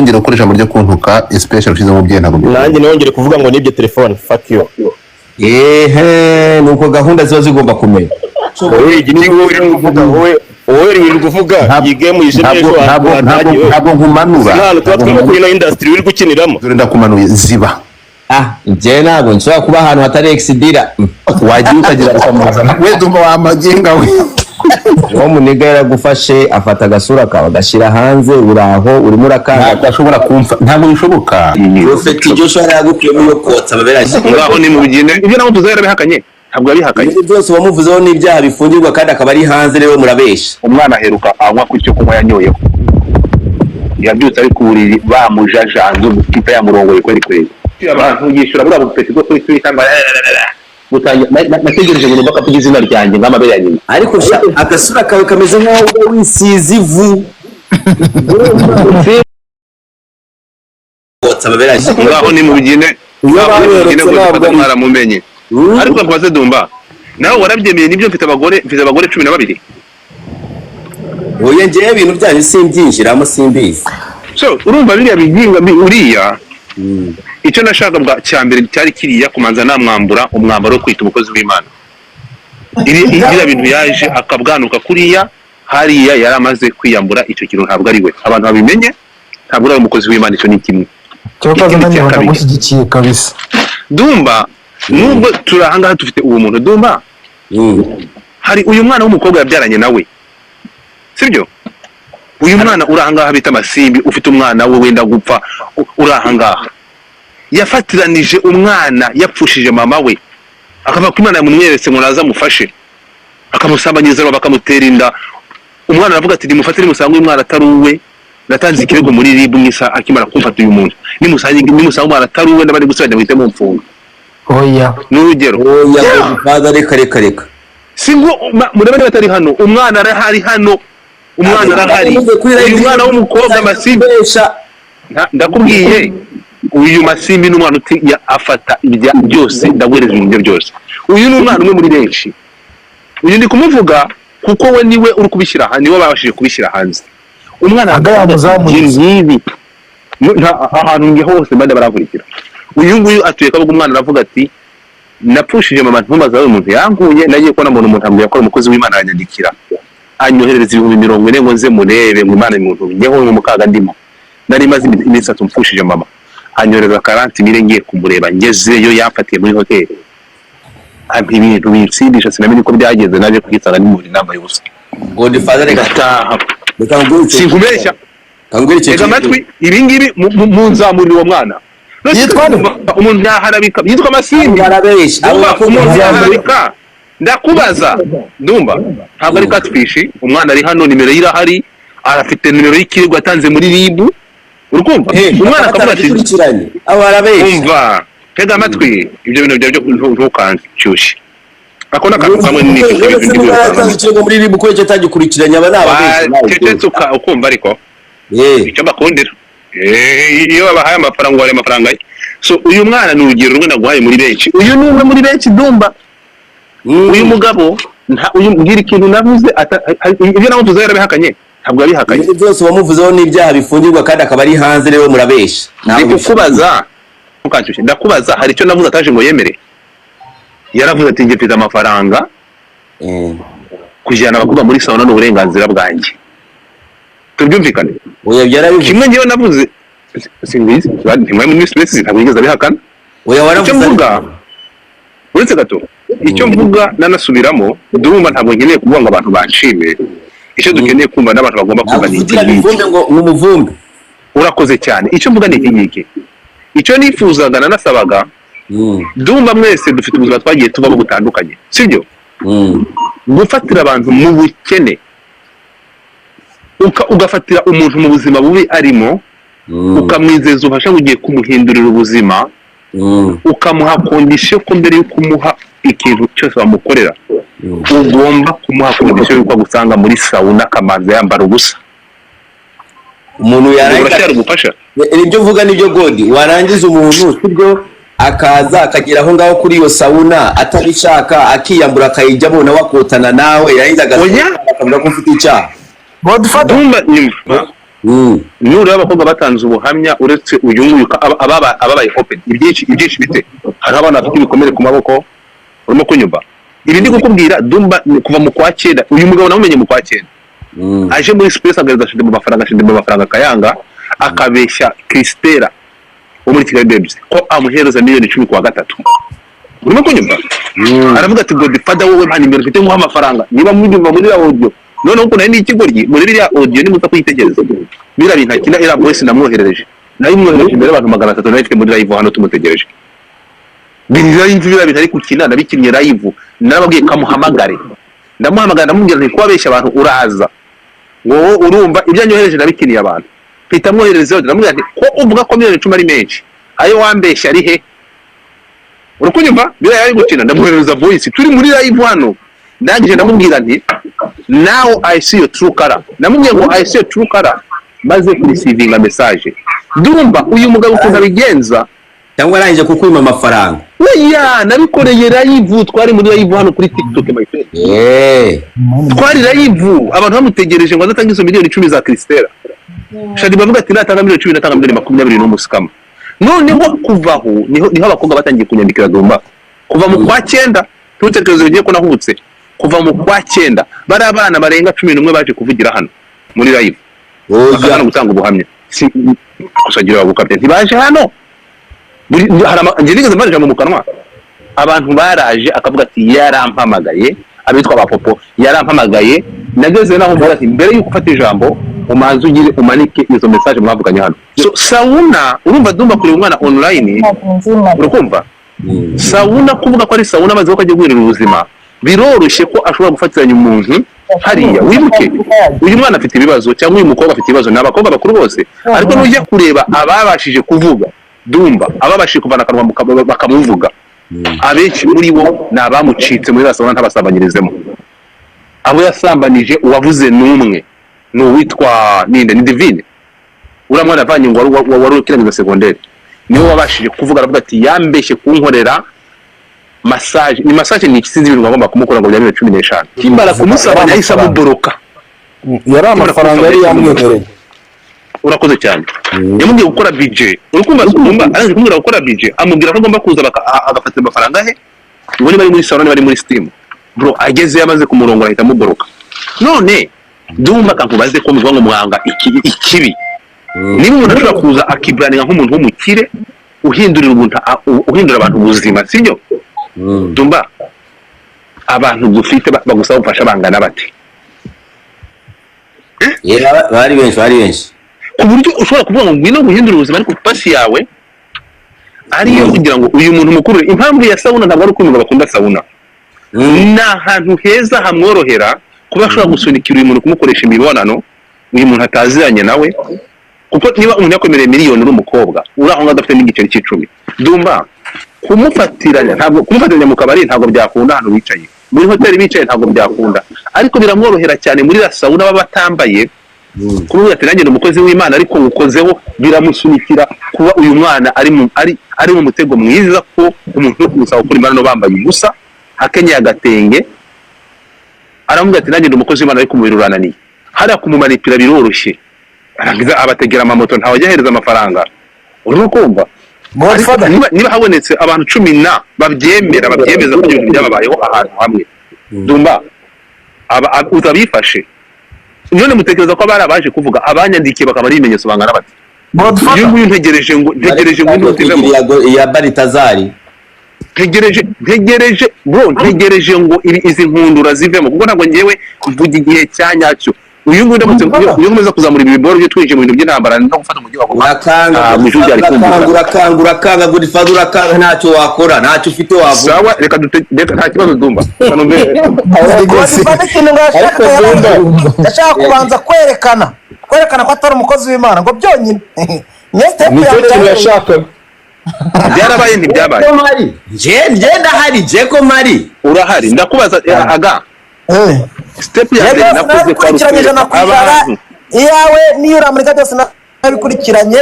ngiro ukoresha mu ryo kuntuka especially ushize mu bye ntabwo nanjye nongere kuvuga ngo nibyo telefone fuck you nuko gahunda ziba zigomba kumenya wowe igiti wowe kuvuga wowe uri kuvuga iyi game yishemeje ntabwo nkumanura ntabwo twatwe kuri no industry uri gukiniramo dore ndakumanuye ziba nje ntabwo nshobora kuba ahantu hatari exidira wagiye ukagira ukamuzana we dumba wamagenga we uwo muniga yaragufashe afata agasura kawe agashyira hanze uraho urimo urakanga atashobora kumfa ntabwo bishoboka Prophet Joshua yaragukuyemo yo kotsa ababeranye ngaho ni mu bigine ibyo naho tuzahera bihakanye ntabwo yabihakanye byose bamuvuzeho n'ibyaha bifungirwa kandi akaba ari hanze rero murabesha umwana aheruka anywa ku cyo kunywa yanyoyeho yabyutse ari ku buriri bamujajanze umukipa yamurongoye kweli abantu yishyura buriya bupeti bwo kuri Twitter nategereje ngo mbaka kugira izina ryanjye nk'amabere ya nyina ariko agasura kawe kameze nk'aho wisize ivu kotsa ababeranye ngaho ni mu bigine ngo mwaramumenye ariko kwaze dumba nawe warabyemeye nibyo mfite abagore 12 oya ngiye ibintu byanyu simbyinjiramo simbizi so urumva biriya biginga uriya icyo nashaka bwa cyambere cyari kiriya kumanza namwambura umwambaro wo kwita umukozi w'Imana iriya bintu yaje akabwanuka kuriya hariya yaramaze kwiyambura icyo kintu ntabwo ari we abantu babimenye ntabwo ari umukozi w'Imana icyo ni kimwe cyokaza nanyabona gushyigikiye kabisa dumba nubwo turahanga dufite uwo muntu dumba hari uyu mwana w'umukobwa yabyaranye nawe sibyo uyu mwana urahangaha bita Masimbi ufite umwana we wenda gupfa urahangaha yafatiranije umwana yapfushije mama we akava ku Imana yamunweretse ngo naza mufashe akamusambanyiriza bakamutera inda umwana aravuga ati nimufatire musanga umwana atari uwe natanze ikirego muri RIB mwisa akimara kumfata uyu muntu nimusanga umwana atari uwe ndabari gusubira mwite mu mfunga oya n'urugero oya father reka singo murabane batari hano umwana arahari hano umwana arahari uyu mwana w'umukobwa Masimbi ndakubwiye uyu Masimbi n'umwana afata ibya byose ndagwereza ibyo byose uyu n'umwana umwe muri benshi uyu ndi kumuvuga kuko we niwe uri kubishyira hanze niwe babashije kubishyira hanze umwana agamuzamuye ahantu nge hose bande barakurikira uyu nguyu atuye kabuga umwana aravuga ati napfushije mama ntumaza we umuntu yanguye nagiye kubona umuntu ambwiye ko umukozi w'Imana aranyandikira anyoherereza 40 ngo nze murebe mu Imana umuntu nyeho mu mukaga ndimo nari maze iminsi atumfushije mama anyorera 40 ngiye kumureba ngezeyo yafatiye muri hotel ampi ibintu binsindisha sinamenye ko byagenze naje kwitsanga ni muri namba y'ubusa Godfather reka sinkubeshya ega amatwi ibi ngibi mu nzamurira uwo mwana umuntu yaharabika yitwa Masimbi umuntu yaharabika ndakubaza ndumva ntabwo ari catfish umwana ari hano nimero irahari arafite nimero y'ikirego atanze muri RIB urumva umwana akavuga ati abo arabeshya umva tega amatwi ibyo bintu byo ntukancyushye ako nakantu kamwe ni ikirego muri RIB ko cyatangikurikiranya aba nababeshya cece ukumva ariko icyo bakondera iyo babahaye amafaranga wari amafaranga so uyu mwana ni urugero rumwe naguhaye muri benshi uyu ni umwe muri benshi ndumva uyu mugabo uyu mbwira ikintu navuze ibyo naho tuzahera bihakanye ntabwo yabihakanye byose bamuvuzeho n'ibyaha bifungirwa kandi akaba ari hanze rero murabesha ndikubaza ukancyushye ndakubaza hari icyo navuze ataje ngo yemere yaravuze ati ngifite amafaranga kujyana abakobwa muri sauna n'uburenganzira bwanjye tubyumvikane oya byarabivuze kimwe ngiye navuze singizi ntimwe muri space ntabwo yigeze abihakana oya waravuze mvuga uretse gato icyo mvuga nanasubiramo ndumva ntabwo nkeneye kuvuga ngo abantu banshime icyo dukeneye kumva n'abantu bagomba kumva ni iki ngo umuvumbi urakoze cyane icyo mvuga ni iki icyo nifuzaga nanasabaga ndumva mwese dufite ubuzima twagiye tubamo butandukanye sibyo gufatira abantu mu bukene ugafatira umuntu mu buzima bubi arimo ukamwizeza ubasha ugiye kumuhindurira ubuzima ukamuha kondisiyo ko mbere yo kumuha ikintu cyose bamukorera ugomba kumuha kondisiyo yuko agusanga muri sauna akamanza yambara ubusa umuntu yarangiza ibyo uvuga nibyo godi warangiza umuntu sibyo akaza akagera aho ngaho kuri iyo sauna atabishaka akiyambura akayijyamo nawe akotana nawe yarangiza akavuga ko ufite icyaha Godfather nuri abakobwa batanze ubuhamya uretse uyu nguyu ababaye open ibyinshi bite hari abana bafite ibikomere ku maboko urimo kunyumva ibi ndi kukubwira Dumba kuva mu kwa 9 uyu mugabo namumenye mu kwa 9 aje muri space agaragaza shinde mu mafaranga kayanga akabeshya Kristera wo muri Kigali Babes ko amuhereza miliyoni 10 kwa gatatu urimo kunyumva aravuga ati Godfather wowe mpani mbere mfite muha amafaranga niba mubyumva muri audio none uko nari ikigoryi muri biriya audio ni muza kuyitegereza bira bintu akina era voice namwoherereje nayo mwoherereje imbere abantu 300 nari muri live hano tumutegereje biriya bintu ari kukina nabikinnye live narababwiye kamuhamagare ndamuhamagara ndamubwira nti kwabeshya abantu uraza ngo urumva ibyanyohereje nabikiniye abantu pita mwoherereza ndamubwira nti ko uvuga ko miliyoni 10 ari menshi ayo wambeshya ari he urukunyumva bira yari gukina ndamwoherereza voice turi muri live hano ndangije ndamubwira nti now I see your true color namubwiye ngo I see your true color maze kureceiving a message Dumba uyu mugabo ukuntu abigenza cyangwa arangije kukwima amafaranga oya nabikoreye live twari muri live hano kuri TikTok my friend twari live abantu bamutegereje ngo azatanga izo miliyoni 10 za Kristera shadi bavuga ati natanga miliyoni 10 natanga miliyoni 20 n'umusikama noneho kuvaho niho abakobwa batangiye kunyandikira Dumba kuva mu kwa 9 tutekerezo bigiye ko nahubutse kuva mu kwa 9 bari abana barenga 11 baje kuvugira hano muri live bakana gutanga ubuhamya kusagira abukabye ntibaje hano ngiye mbaje mu kanwa abantu baraje akavuga ati yarampamagaye abitwa abapopo yarampamagaye nageze naho mvuga ati mbere yuko ufata ijambo umanze ugire umanike izo message mwavuganye hano so sauna urumva Dumba kuri umwana online urukumva sauna kuvuga ko ari sauna maze ko agiye guhirira ubuzima biroroshye ko ashobora gufatiranya umuntu hariya wibuke uyu mwana afite ibibazo cyangwa uyu mukobwa afite ibibazo n'abakobwa bakuru bose ariko nujya kureba ababashije kuvuga Dumba ababashije kuvana akanwa bakamuvuga abenshi muri bo nabamucitse muri basabana ntabasambanyirizemo abo yasambanije uwavuze numwe no witwa ninde ni Divine uramwana avanye ngo wari ukirangiza secondaire niwe wabashije kuvuga aravuga ati yambeshye kunkorera massage ni massage ni ikisinzi ibintu bagomba kumukora ngo byari 15 kimbara kumusabanya yahise amuboroka yari amafaranga yari yamwemereye urakoze cyane yamubwiye gukora budget urukumva Dumba araje kumubwira gukora budget amubwira ko agomba kuza agafatira amafaranga he ngo ni bari muri salon bari muri steam bro ageze yamaze kumurongora ahita amuboroka none Dumba kankubaze ko muvuga ngo muhanga ikibi niba umuntu ashobora kuza akibrandinga nk'umuntu w'umukire uhindura abantu ubuzima sibyo Dumba abantu gufite bagusaba gufasha bangana bati bari benshi ku buryo ushobora kuvuga ngo ngwino guhindura ubuzima ariko pasi yawe ariyo kugira ngo uyu muntu mukuru impamvu ya sauna ntabwo ari ukuntu bakunda sauna ni ahantu heza hamworohera kuba ashobora gusunikira uyu muntu kumukoresha imibonano uyu muntu ataziranye nawe kuko niba umuntu yakomereye miliyoni n'umukobwa uri aho ngaho adafite n'igiceri cy'icumi Dumba kumufatiranya mu kabari ntabwo byakunda hano bicaye muri hoteli bicaye ntabwo byakunda ariko biramworohera cyane muri la sauna baba batambaye kuvuga ati nanjye umukozi w'Imana ariko ngukozeho biramusunikira kuba uyu mwana ari mu mutego mwiza ko umuntu usaba kuri Imana no bambaye ubusa akenyeye agatenge aravuga ati nanjye umukozi w'Imana ariko umubiri urananiye hariya kumumanipira biroroshye arangiza abategera amamoto ntawe ahereza amafaranga urimo kumva niba habonetse abantu 10 babyemeza ko ibintu byababayeho ahantu hamwe Dumba uzabifashe none mutekereza ko abari abaje kuvuga abanyandikiye bakaba ari imenyetso bangana bati uyu ntegereje ngo ndivemo ya Baritazari ntegereje ngo izi nkundura zivemo kuko ntabwo ngewe mvuga igihe cyanyacyo uyu nguyu ndamutse uyu nkomeza kuzamura ibiboro byo twinjiye mu bintu by'intambara no gufata umujyi wa Goma urakanga Godfather urakanga ntacyo wakora ntacyo ufite wavuga sawa reka nta kibazo Dumba ndashaka kubanza kwerekana ko atari umukozi w'Imana ngo byonyine nicyo yashakaga byarabaye ntibyabaye nje ndahari je ko mari urahari ndakubaza aga step ya mbere nakoze kwa abantu iyawe niyo uramurika byose nabikurikiranye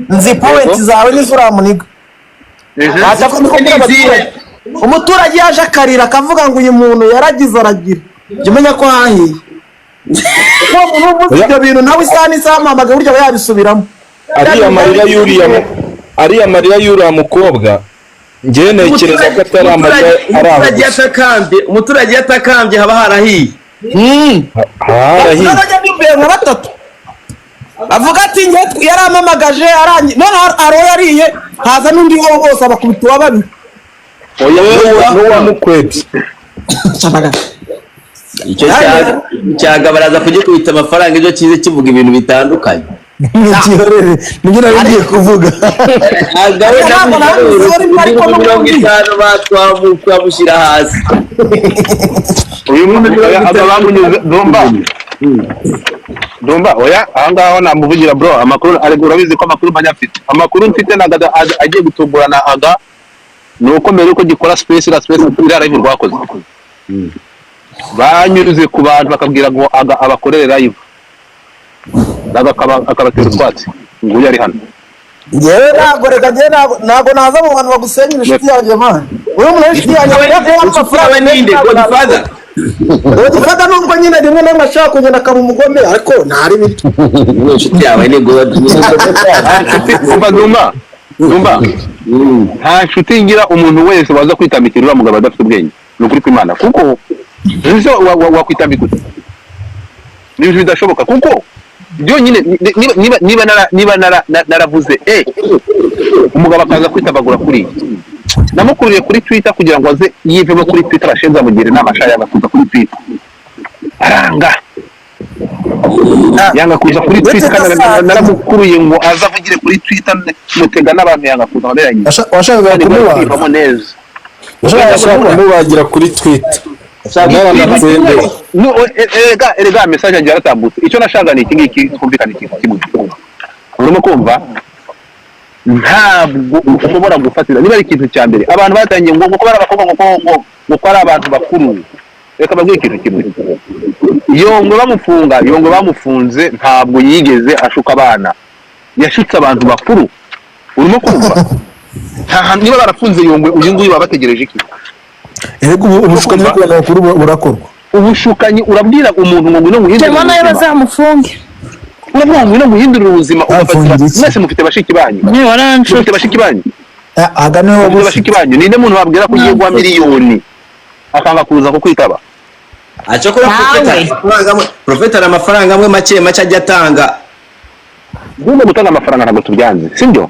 nzi point zawe n'izuramuniga umuturage yaje akarira akavuga ngo uyu muntu yaragize aragira jye menya ko hahiye uwo muntu uvuze ibyo bintu nawe isaha n'isaha mpamagaye burya aba yabisubiramo ariya marira y'uriya mukobwa njyewe ntekereza ko atari amarira ari aho umuturage yatakambye haba harahiye harahiye n'abajya bivuye nka batatu avuga ati yarampamagaje none aro yariye haza n'undi wo bose abakubita uwa babiri n'uwamukwebye icyo cyaga baraza kugikubita amafaranga ibyo kize kivuga ibintu bitandukanye nibyo nari ngiye kuvuga agawe na 50 batwamushyira hasi uyu muntu abamunyuze Dumba oya ahangaho namuvugira bro amakuru ari urabizi ko amakuru manyafite amakuru mfite nagada agiye gutumburana aga nuko mbere uko gikora space ira live rwakoze banyuruze ku bantu bakabwira ngo aga abakorere live akabatera utwatsi ngo yari hano ngewe ntabwo reka ntabwo naza mu bantu bagusenyera inshuti yanjye man uri umuntu w'inshuti yanjye amafaranga n'inde Godfather nubwo nyine rimwe na rimwe ashaka kugenda akaba umugome ariko ntari bito inshuti yawe ni Dumba nta nshuti ngira umuntu wese waza kwitambikira uriya mugabo adafite ubwenge ni ukuri kw'Imana kuko nizo wakwitambika n'ibintu bidashoboka kuko byonyine niba naravuze umugabo akaza kwitabagura kuri namukuriye kuri Twitter kugira ngo aze yivemo kuri Twitter bashenza mugire n'amashaya agakuza kuri Twitter aranga yanga kuza kuri Twitter kandi naramukuriye ngo azavugire kuri Twitter mutega n'abantu yanga kuza bareranye washakaga kumubaga neza washakaga kumubagira kuri Twitter erega message agira atambutse icyo nashaka ni iki ngiki twumvikana ikintu kimwe urimo kumva ntabwo ushobora gufatira niba ari ikintu cya mbere abantu batangiye ngo kuko bari abakobwa ngo ari abantu bakuru reka babwiye ikintu kimwe yongwe bamufunze ntabwo yigeze ashuka abana yashutse abantu bakuru urimo kumva niba barafunze yongwe uyu nguyu babategereje iki ubushukanyi bw'abantu bakuru burakorwa ubushukanyi urabwira umuntu ngo ngwino muhindure ubuzima nayo bazamufunge urabwira ngo ngwino muhindure ubuzima ugafatira mwese mufite bashiki banyu mufite bashiki banyu agane wo bashiki banyu ninde muntu babwira ko ugiye guha miliyoni akanga kuza ko kwitaba acokora profeta amafaranga amwe make ajya atanga ngomba gutanga amafaranga ntabwo tubyanze sibyo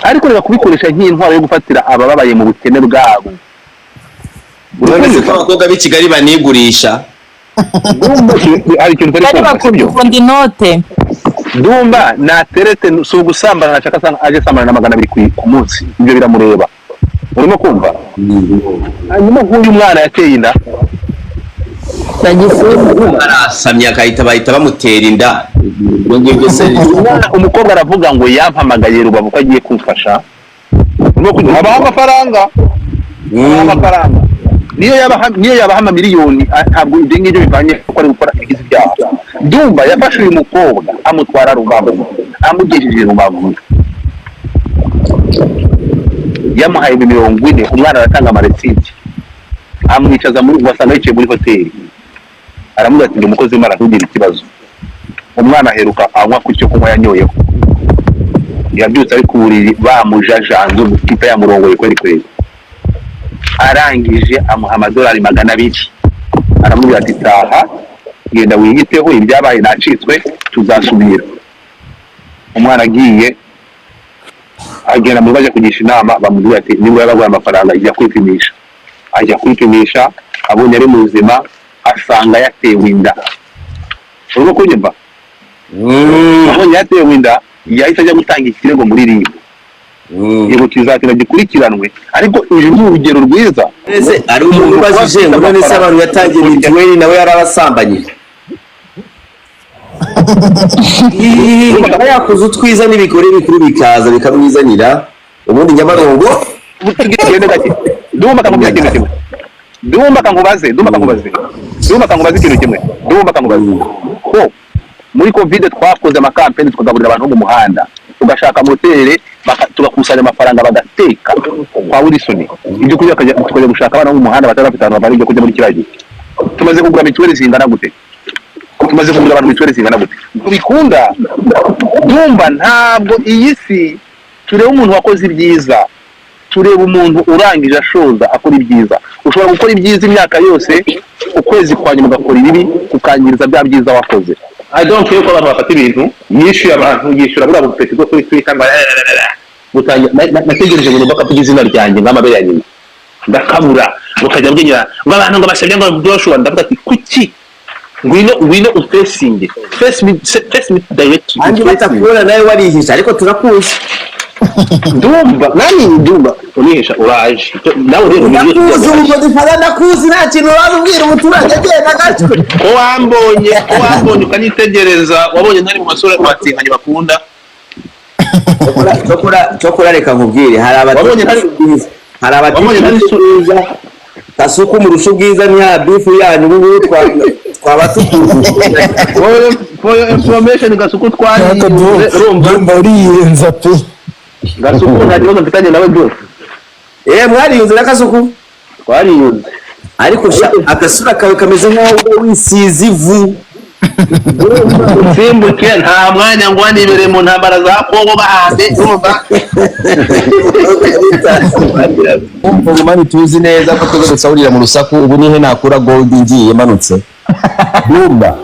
ariko reka kubikoresha nk'intwaro yo gufatira abababaye mu bukene bwabo urabona ko abakobwa b'i Kigali banigurisha hari ikintu tari kumva ndi note Dumba naterete so gusambana nashaka sanga aje sambana na 200 ku munsi ibyo biramureba urimo kumva hanyuma nk'uyu mwana yateye inda arasamye akahita bahita bamutera inda umukobwa aravuga ngo yampamagaye Rubavu ko agiye kumfasha habaho amafaranga niyo yabaha miliyoni ntabwo ibyo ngibyo bivanye kuko ari gukora igizi byaha Dumba yafashe uyu mukobwa amutwara Rubavu amugejeje Rubavu yamuhaye 40 umwana aratanga amaresiti amwicaza muri wasanga yicaye muri hoteli aramuga ati umukozi w'Imana ntugire ikibazo umwana aheruka anywa ku cyo kunywa yanyoyeho yabyutse ari ku buriri bamujajanze umutipa yamurongoye kweli arangije amuha amadolari 200 aramubwira ati taha genda wiyiteho ibyabaye nacitswe tuzasubira umwana agiye agenda mu baje kugisha inama bamubwira ati niba yabaguye amafaranga ajya kwipimisha abonye ari muzima asanga yatewe inda urimo kunyumva abonye yatewe inda yahise ajya gutanga ikirego muri RIB yego kizatira gikurikiranwe ariko uyu ni urugero rwiza ese ari umuntu bazije ngo none se abantu yatangiye mituweli nawe yarabasambanye yakoze utwiza n'ibikore bikuru bikaza bikamwizanira ubundi Nyabarongo tugende gake Dumba kamubwira ikintu kimwe Dumba kangubaze ikintu kimwe Dumba kangubaze ko muri covid twakoze amakampeni tukagaburira abantu mu muhanda tugashaka moteri tugakusanya amafaranga bagateka kwa Wilson ibyo kujya tukajya gushaka abana mu muhanda batarafite abantu bari ibyo kujya muri kiraji tumaze kugura mituweli zingana gute tumaze kugura abantu mituweli zingana gute bikunda ndumva ntabwo iyi si tureba umuntu wakoze ibyiza tureba umuntu urangije ashoza akora ibyiza ushobora gukora ibyiza imyaka yose ukwezi kwa nyuma ugakora ibibi ukangiriza bya byiza wakoze I don't care ko abantu bafata ibintu yishyuye abantu yishyura buriya bupeti bwo kuri Twitter ngo nategereje ngo bakavuga izina ryanjye nk'amabere ya nyina ndakabura ukajya bwinyira ngo abantu ngo basabye ngo Joshua ndavuga ati kuki ngwino ufacinge face me direct andi batakubona nawe warihisha ariko turakuzi ndumva unihisha uraje nawe rero ndakuzi ubwo dufata ndakuzi nta kintu wabwira umuturage agenda gacwe ko wambonye ukanitegereza wabonye ntari mu masura batinganye bakunda cyokora reka nkubwire hari abatubwiza Kasuku mu rusho bwiza ni ya bifu yanyu ubu twaba tukuzi for your information Kasuku twari urumva uriyenza pe Kasuku nta kibazo mfitanye nawe byose mwariyunze na Kasuku twariyunze ariko agasura kawe kameze nk'aho wisize ivu simbuke nta mwanya ngo wanibere mu ntambara za Kongo bahande urumva umva mani tuzi neza ko tuzo gusawurira mu rusaku ubu nihe nakura gold ngiye manutse Dumba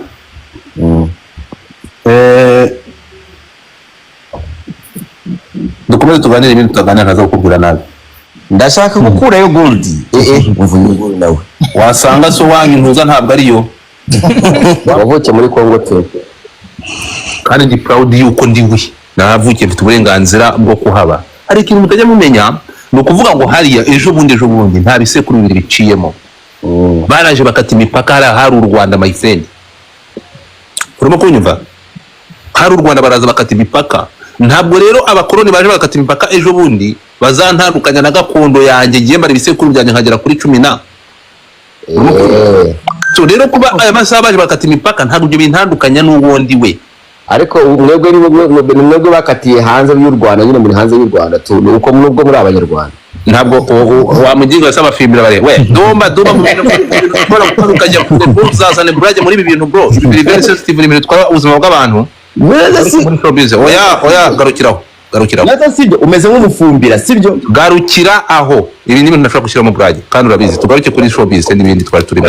dukomeze tuganire ibintu tutaganira ntaza kukubwira nabi ndashaka gukurayo gold uvuye gold nawe wasanga so wanyu ntuza ntabwo ariyo wavuke muri Kongo te kandi ndi proud yuko ndiwe navukiye mfite uburenganzira bwo kuhaba ari ikintu mutajya mumenya ni ukuvuga ngo hariya ejo bundi nta bisekuru bibiri biciyemo baraje bakata imipaka hari u Rwanda my friend urimo kunyumva hari u Rwanda baraza bakata imipaka ntabwo rero abakoroni baje bakata imipaka ejo bundi bazantandukanya na gakondo yanjye giye mara ibisekuru byanjye nkagera kuri 10 na so rero kuba aya masaha baje bakata imipaka ntabwo ibyo bintandukanya n'ubundi we ariko mwebwe bakatiye hanze y'u Rwanda nyine muri hanze y'u Rwanda uko nubwo muri abanyarwanda ntabwo wamuginga asaba fimbira bare we domba ukajya kuzazana burage muri ibi bintu bro ibi very sensitive limit twara ubuzima bw'abantu oya garukiraho nata sibyo umeze nk'umufumbira sibyo garukira aho ibi ni ibintu nashaka gushyira mu burage kandi urabizi tugaruke kuri showbiz n'ibindi twari turimo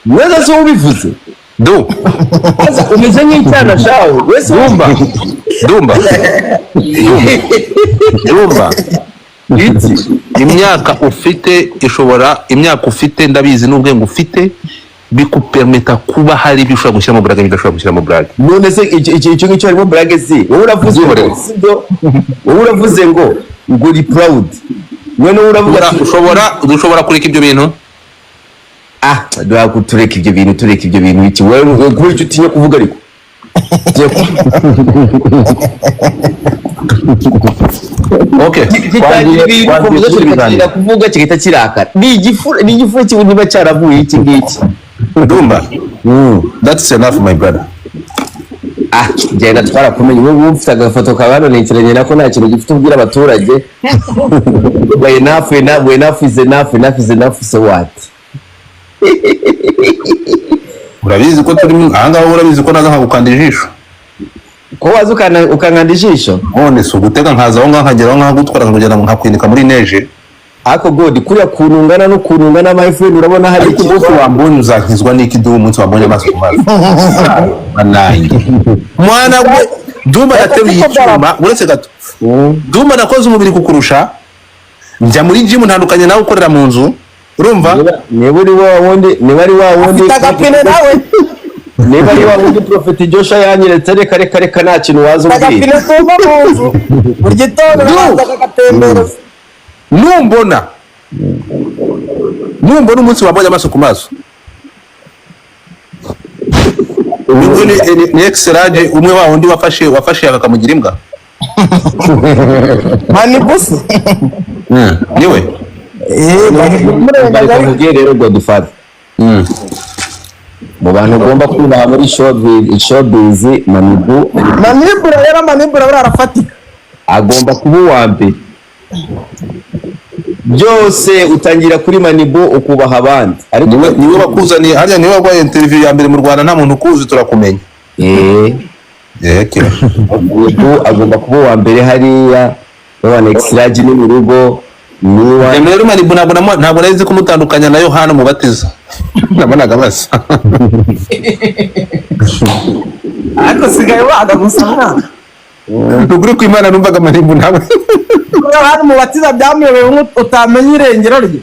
neza so ubivuze umeze nk'icyana shawe wese dumba imyaka ufite ndabizi n'ubwenge ufite bikupermeta kuba hari ibyo ushobora gushyira mu burage bidashobora gushyira mu burage none se icyo ngicyo harimo burage si wowe uravuze ngo uri proud none uravuga dushobora kureka ibyo bintu tureka ibyo bintu iki wewe kubera icyo utinya kuvuga ariko okay kuvuga kigita kirakara ni igifuro kibundi cyaravuye iki ngiki Dumba that's enough my brother genda twarakumenye ubu ufite agafoto ka hano nekeranye nako nta kintu gifite ubwira abaturage enough is enough so what urabizi ko turi ahangaho urabizi ko naza nkagukanda ijisho ko waza ukankanda ijisho none so gutega nkaza aho nkageraho nkagutwara nkagenda nkakwinika muri neje ako god kuriya kunungana no kunungana my friend urabona hari iki bose wambonye uzakizwa n'iki du umunsi wambonye amaso ku maso nanjye mwana we Dumba nateruye icyuma uretse gato Dumba nakoze umubiri kukurusha njya muri gym ntandukanye nawe ukorera mu nzu urumva niba ari wa wundi agapine nawe niba ari wa wundi Prophet Joshua yanyeretse reka nta kintu waza ubwira agapine kuva mu nzu buri gitondo agatembera numbona umunsi wabonye amaso ku maso ni exerage umwe wa wundi wafashe akamugira imbwa mani boss niwe murenge rero Godfather mu bantu ugomba kubaha muri showbiz manibura barafatika agomba kuba uwa mbere byose utangira kuri Manibo ukubaha abandi ariko niwe bakuzaniye hariya niwe wabaye interview ya mbere mu Rwanda nta muntu ukuzi turakumenya yeke ubu agomba kuba uwa mbere hariya n'abantu extraji ni mu rugo niwa rero Manibu ntabwo nari nzi kumutandukanya na Yohana Umubatiza nabonaga basa ariko sigaye waga gusa nugure ku Imana numvaga Manibu nawe Yohana Umubatiza byamuyobeye utamenya irengero rye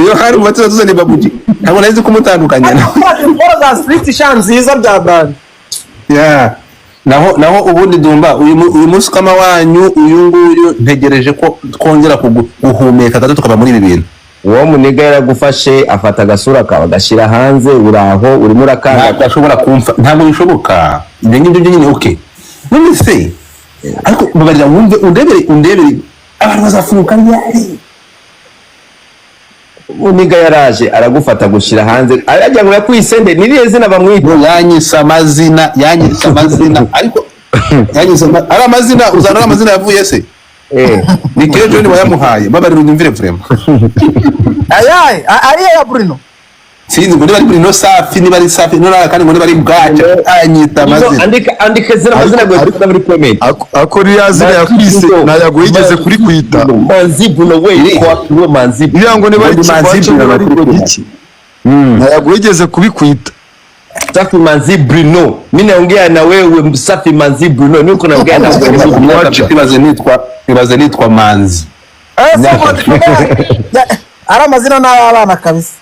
Yohana Umubatiza tuzane babuji ntabwo nari nzi kumutandukanya Imporo za street shan nziza bya band ya naho ubundi Dumba uyu munsi kama wanyu uyu nguyu ntegereje ko twongera guhumeka gato tukaba muri ibi bintu uwo muniga yaragufashe afata agasura kawe agashira hanze uraho urimo urakanga ntabwo ashobora kumfa ntabwo bishoboka ibyo ngibyo nyine okay none se ariko mubarira wumve undebere abantu bazafunuka ryari muniga yaraje aragufata gushira hanze arajya ngo yakwisende niriye zina bamwita yanyisa amazina ariko ari amazina uzana amazina yavuye se ni kejo ni wayamuhaye babarira unyumvire vrema ariye ya Bruno sinzi ngo bari Bruno safi ni bari safi nora kandi ngo bari bwaca anyita amazina andika zina amazina gwe tukunda muri comment akori yazira yakwise nayagwigeze kuri kwita manzi Bruno we ko manzi ngo ne bari manzi bari iki nayagwigeze kubikwita Safi Manzi Bruno mimi naongea na wewe Safi Manzi Bruno niko naongea na wewe ibaze nitwa Manzi ari amazina n'abana kabisa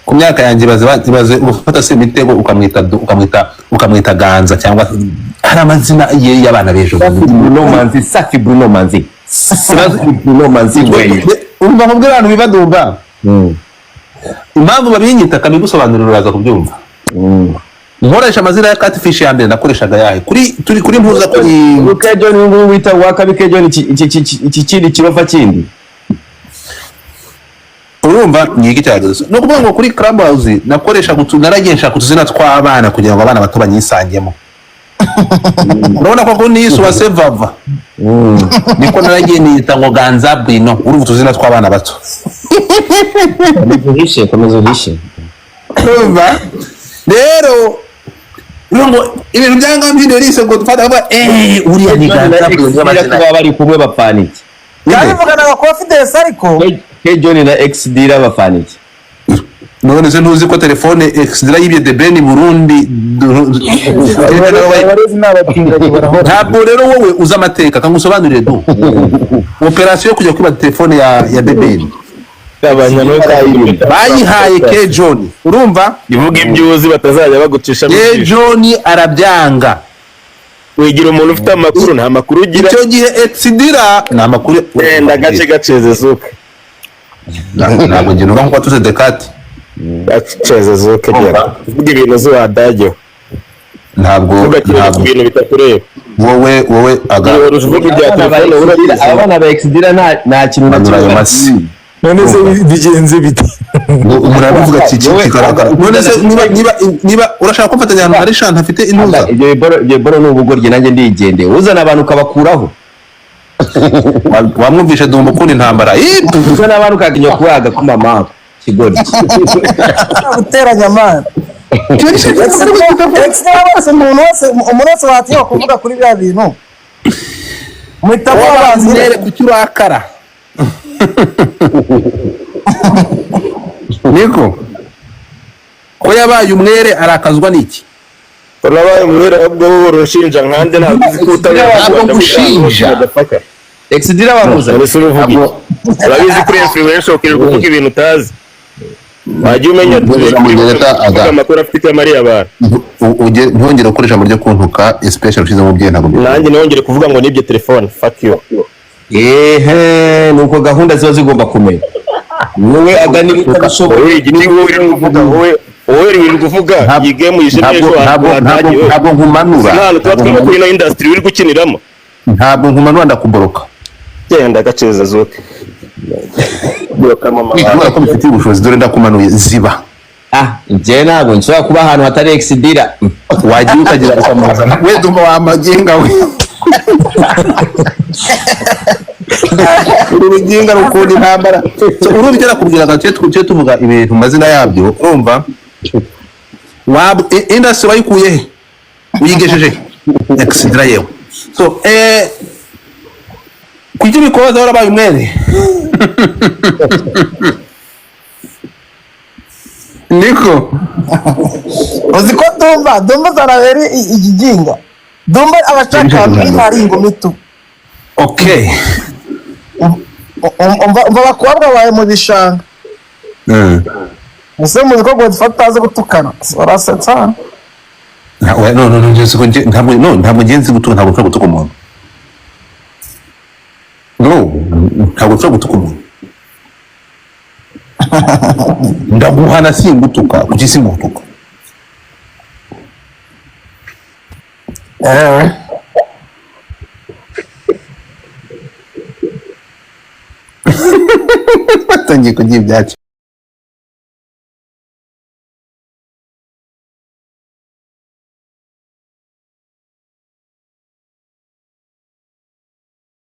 ku myaka yanjye baze ufata se imitego ukamwita Ganza cyangwa hari amazina y'abana bejo Bruno Manzi Safi Bruno Manzi Bruno Manzi we umva nkubwira abantu bibadumba impamvu babinyita kabigusobanurira uraza kubyumva nkoresha amazina ya catfish ya mbere nakoreshaga yahe kuri mpuza kuri Kejo ni ngo wita wakabi Kejo ni iki kindi kirofa kindi urumva nyigi cyageze no kuvuga ngo kuri Clubhouse nakoresha naragenshaka kutuzina tw'abana kugira ngo abana bato banyisangemo urabona ko nisu wa sevava niko naragiye nita ngo Ganza Bruno urumva tuzina tw'abana bato komeza uhishe urumva rero ngo ibintu byangambye rise ngo dufata uriya ni Ganza Bruno baba bari kumwe bafaniki yabivugana na confidence ariko Kejo ni na XD bafaniki none se ntuzi ko telefone XD yibye de Ben Burundi ntabwo rero wowe uza amateka kangusobanurire do operation yo kujya kwiba telefone ya Deben bayihaye Kejo urumva ivuga ibyuzi batazajya bagucisha Kejo arabyanga wigira umuntu ufite amakuru nta makuru ugira icyo gihe exidira nta makuru wenda gaceze zuka ntabwo ngira ngo kwa tuze dekati gaceze zuka byara uvuga ibintu zuwadajyo ntabwo ibintu bitakureba wowe agara uvuga ibya telefone urabizi abana ba exidira nta kintu ayo masi none se bigenze bite murabivuga kigaragara none se niba urashaka kumfatanya ahantu hari shanta afite intuza ibyo boro n'ubugoryi nanjye ndigendeye uzana abantu ukabakuraho wamwumvishe Dumba ukunda intambara uzana abantu ukaginya kubaga ku mama kigori guteranya amana umuntu wese watiye kuvuga kuri bya bintu muhitamo abanzi ku cyurakara niko ko yabaye umwere arakazwa n'iki urabaye umwere ahubwo wowe urushinja nkande ntabwo uzi ko ntabwo gushinja exidira bamuza urabizi kuri influencer ukirirwa kuvuga ibintu utazi wajya umenya amakuru afite Mariya abantu ntongere gukoresha mu ryo kuntuka especially ushize mu bye ntabwo nanjye nongere kuvuga ngo nibyo telefone fuck you nuko gahunda ziba zigomba kumenya wowe agani bitabishoboye wowe igiti wowe kuvuga wowe uri kuvuga iyi game yishe neza ntabwo nkumanura ntabwo twatwemo kuri ino industry uri gukiniramo ntabwo nkumanura ndakuboroka genda gaceza zuke bloka mama ntabwo ko bifite ubushobozi dore ndakumanuye ziba njye ntabwo nshobora kuba ahantu hatari exidira wagiye ukagira ukamuzana we Dumba wamagenga we uruginga rukunda intambara urumva nakubwiraga cyo tuvuga ibintu mazina yabyo urumva industry wayikuye he uyigejeje exidra yewe so kuki bikobaza warabaye umwere niko uzi ko Dumba zarabera igiginga Dumba abashaka intari ingoma itu okay umva bakobwa bawe mu bishanga ese muzi ko Godfather azi gutukana barasetsa no nzi ko ntabwo ngenzi gutuka ntabwo nshobora gutuka umuntu ntabwo nshobora gutuka umuntu ndaguhana singutuka kuki singutuka batangiye kugira ibyacu